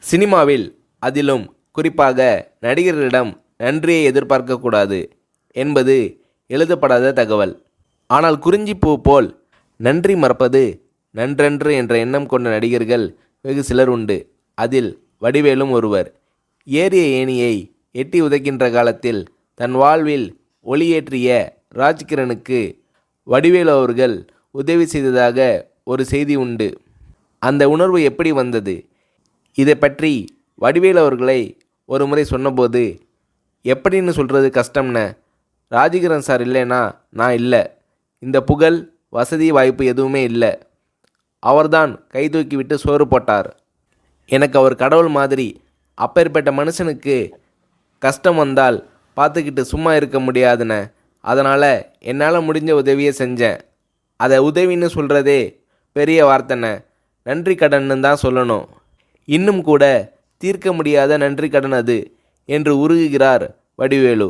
சினிமாவில் அதிலும் குறிப்பாக நடிகர்களிடம் நன்றியை எதிர்பார்க்கக்கூடாது என்பது எழுதப்படாத தகவல். ஆனால் குறிஞ்சிப்பூ போல் நன்றி மறப்பது நன்றன்று என்ற எண்ணம் கொண்ட நடிகர்கள் வெகு சிலர் உண்டு. அதில் வடிவேலும் ஒருவர். ஏறிய ஏணியை எட்டி உதைக்கின்ற காலத்தில் தன் வாழ்வில் ஒளியேற்றிய ராஜ்கிரனுக்கு வடிவேலு அவர்கள் உதவி செய்ததாக ஒரு செய்தி உண்டு. அந்த உணர்வு எப்படி வந்தது? இதை பற்றி வடிவேலு அவர்களை ஒரு முறை சொன்னபோது, எப்படின்னு சொல்கிறது கஷ்டம்ன, ராஜகிரண் சார் இல்லைனா நான் இல்லை, இந்த புகழ் வசதி வாய்ப்பு எதுவுமே இல்லை, அவர்தான் கை தூக்கி விட்டு சோறு போட்டார், எனக்கு அவர் கடவுள் மாதிரி, அப்பேற்பட்ட மனுஷனுக்கு கஷ்டம் வந்தால் பார்த்துக்கிட்டு சும்மா இருக்க முடியாதுண்ணே, அதனால் என்னால் முடிஞ்ச உதவியை செஞ்சேன், அதை உதவின்னு சொல்கிறதே பெரிய வார்த்தைண்ணே, நன்றி கடன்னு தான் சொல்லணும், இன்னும் கூட தீர்க்க முடியாத நன்றி கடன் அது என்று உருகுகிறார் வடிவேலு.